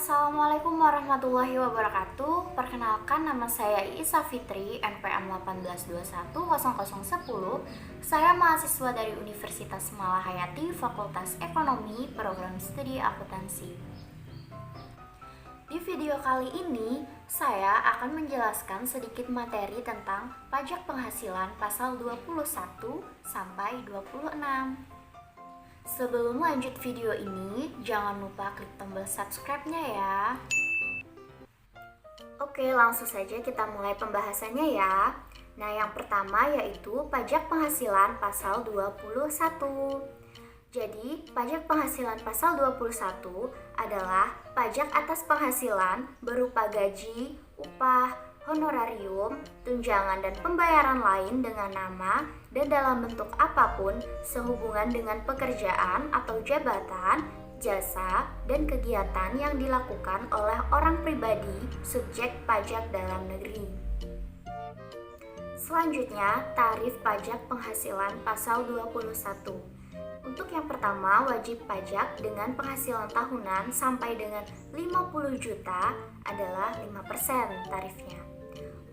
Assalamualaikum warahmatullahi wabarakatuh. Perkenalkan, nama saya Isa Fitri, NPM 18210010. Saya mahasiswa dari Universitas Malahayati, Fakultas Ekonomi, Program Studi Akuntansi. Di video kali ini, saya akan menjelaskan sedikit materi tentang pajak penghasilan pasal 21 sampai 26. Sebelum lanjut video ini, jangan lupa klik tombol subscribe-nya ya. Oke, langsung saja kita mulai pembahasannya ya. Nah, yang pertama yaitu pajak penghasilan pasal 21. Jadi, pajak penghasilan pasal 21 adalah pajak atas penghasilan berupa gaji, upah, honorarium, tunjangan dan pembayaran lain dengan nama dan dalam bentuk apapun sehubungan dengan pekerjaan atau jabatan, jasa, dan kegiatan yang dilakukan oleh orang pribadi subjek pajak dalam negeri. Selanjutnya, tarif pajak penghasilan pasal 21. Untuk yang pertama, wajib pajak dengan penghasilan tahunan sampai dengan 50 juta adalah 5% tarifnya.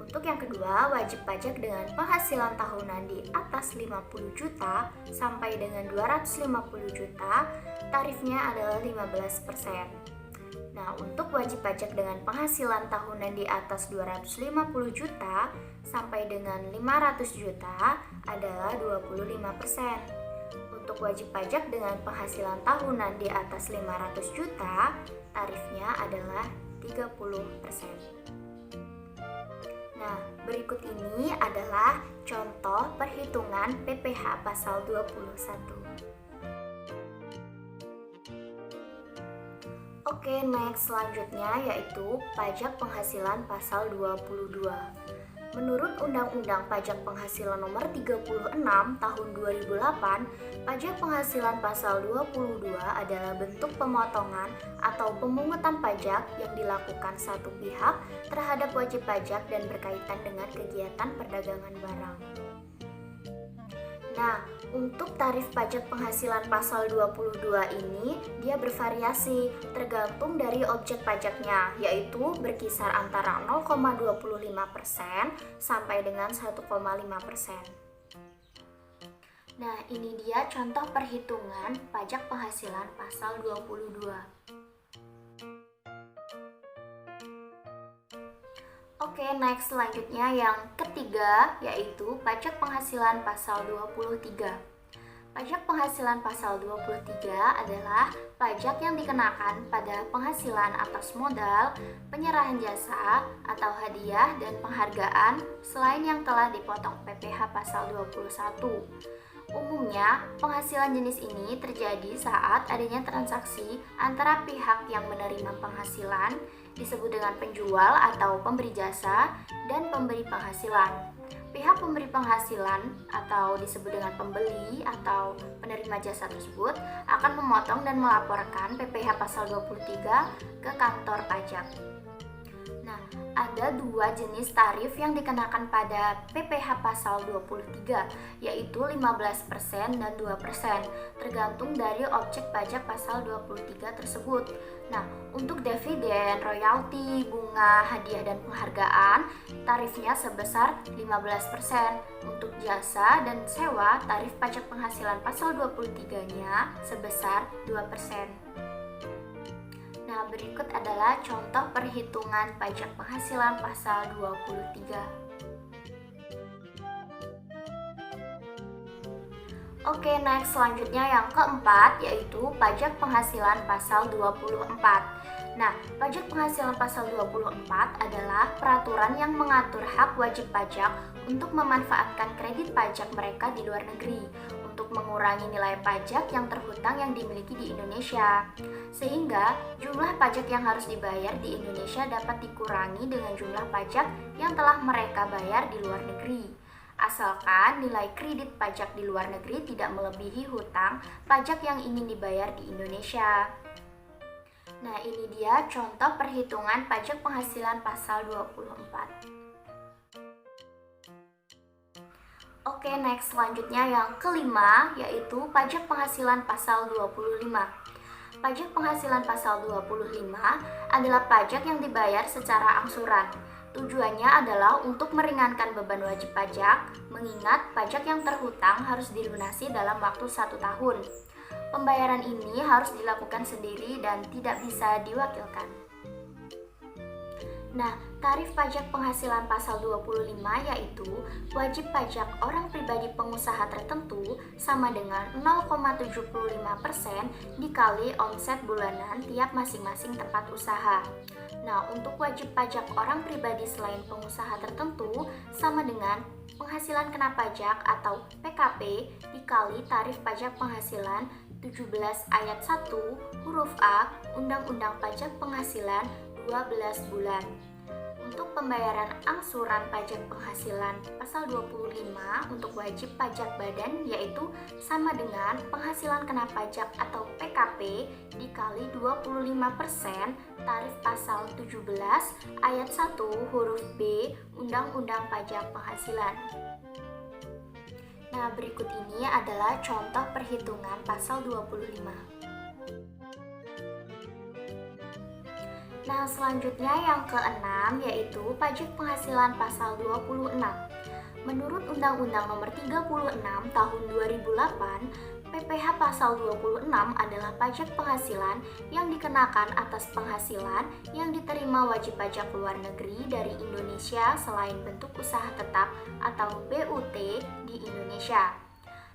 Untuk yang kedua, wajib pajak dengan penghasilan tahunan di atas 50 juta sampai dengan 250 juta, tarifnya adalah 15%. Nah, untuk wajib pajak dengan penghasilan tahunan di atas 250 juta sampai dengan 500 juta adalah 25%. Untuk wajib pajak dengan penghasilan tahunan di atas 500 juta, tarifnya adalah 30%. Nah, berikut ini adalah contoh perhitungan PPh pasal 21. Oke, next selanjutnya yaitu pajak penghasilan pasal 22. Menurut Undang-Undang Pajak Penghasilan Nomor 36 Tahun 2008, pajak penghasilan pasal 22 adalah bentuk pemotongan atau pemungutan pajak yang dilakukan satu pihak terhadap wajib pajak dan berkaitan dengan kegiatan perdagangan barang. Nah, untuk tarif pajak penghasilan pasal 22 ini dia bervariasi tergantung dari objek pajaknya, yaitu berkisar antara 0,25% sampai dengan 1,5%. Nah, ini dia contoh perhitungan pajak penghasilan pasal 22. Oke, next selanjutnya yang ketiga yaitu pajak penghasilan pasal 23. Pajak penghasilan pasal 23 adalah pajak yang dikenakan pada penghasilan atas modal, penyerahan jasa, atau hadiah dan penghargaan selain yang telah dipotong PPh pasal 21. Umumnya, penghasilan jenis ini terjadi saat adanya transaksi antara pihak yang menerima penghasilan, disebut dengan penjual atau pemberi jasa, dan pemberi penghasilan. Pihak pemberi penghasilan atau disebut dengan pembeli atau penerima jasa tersebut akan memotong dan melaporkan PPh pasal 23 ke kantor pajak. Nah, ada dua jenis tarif yang dikenakan pada PPh pasal 23, yaitu 15% dan 2%, tergantung dari objek pajak pasal 23 tersebut. Nah, untuk dividen, royalti, bunga, hadiah, dan penghargaan, tarifnya sebesar 15%. Untuk jasa dan sewa, tarif pajak penghasilan pasal 23-nya sebesar 2%. Nah, berikut adalah contoh perhitungan pajak penghasilan pasal 23. Oke, next selanjutnya yang keempat yaitu pajak penghasilan pasal 24. Nah, pajak penghasilan pasal 24 adalah peraturan yang mengatur hak wajib pajak untuk memanfaatkan kredit pajak mereka di luar negeri untuk mengurangi nilai pajak yang terhutang yang dimiliki di Indonesia. Sehingga jumlah pajak yang harus dibayar di Indonesia dapat dikurangi dengan jumlah pajak yang telah mereka bayar di luar negeri. Asalkan nilai kredit pajak di luar negeri tidak melebihi hutang pajak yang ingin dibayar di Indonesia. Nah, ini dia contoh perhitungan pajak penghasilan pasal 24. Oke, next selanjutnya yang kelima yaitu pajak penghasilan pasal 25. Pajak penghasilan pasal 25 adalah pajak yang dibayar secara angsuran. Tujuannya adalah untuk meringankan beban wajib pajak, mengingat pajak yang terhutang harus dilunasi dalam waktu 1 tahun. Pembayaran ini harus dilakukan sendiri dan tidak bisa diwakilkan. Nah, tarif pajak penghasilan pasal 25 yaitu wajib pajak orang pribadi pengusaha tertentu sama dengan 0,75% dikali omset bulanan tiap masing-masing tempat usaha. Nah, untuk wajib pajak orang pribadi selain pengusaha tertentu sama dengan penghasilan kena pajak atau PKP dikali tarif pajak penghasilan 17 ayat 1 huruf A Undang-Undang Pajak Penghasilan 12 bulan. Untuk pembayaran angsuran pajak penghasilan pasal 25 untuk wajib pajak badan yaitu sama dengan penghasilan kena pajak atau PKP dikali 25% tarif pasal 17 ayat 1 huruf B Undang-Undang Pajak Penghasilan. Nah, berikut ini adalah contoh perhitungan pasal 25. Nah, selanjutnya yang keenam yaitu pajak penghasilan pasal 26. Menurut Undang-Undang Nomor 36 Tahun 2008, PPh pasal 26 adalah pajak penghasilan yang dikenakan atas penghasilan yang diterima wajib pajak luar negeri dari Indonesia selain bentuk usaha tetap atau BUT di Indonesia.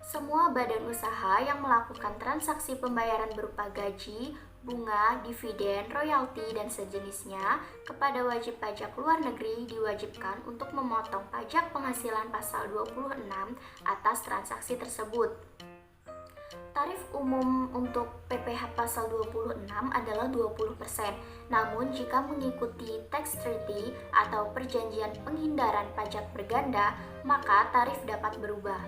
Semua badan usaha yang melakukan transaksi pembayaran berupa gaji, bunga, dividen, royalti, dan sejenisnya kepada wajib pajak luar negeri diwajibkan untuk memotong pajak penghasilan pasal 26 atas transaksi tersebut. Tarif umum untuk PPh pasal 26 adalah 20%. Namun jika mengikuti tax treaty atau perjanjian penghindaran pajak berganda, maka tarif dapat berubah.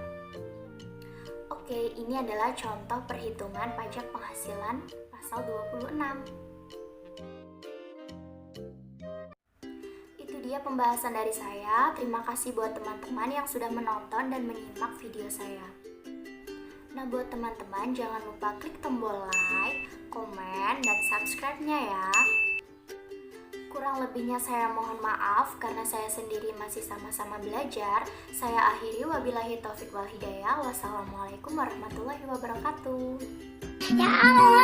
Oke, ini adalah contoh perhitungan pajak penghasilan pasal 26. Itu dia pembahasan dari saya. Terima kasih buat teman-teman yang sudah menonton dan menyimak video saya. Nah, buat teman-teman jangan lupa klik tombol like, komen, dan subscribe-nya ya. Kurang lebihnya saya mohon maaf karena saya sendiri masih sama-sama belajar. Saya akhiri, wabillahi taufik wal hidayah. Wassalamualaikum warahmatullahi wabarakatuh. Ya Allah.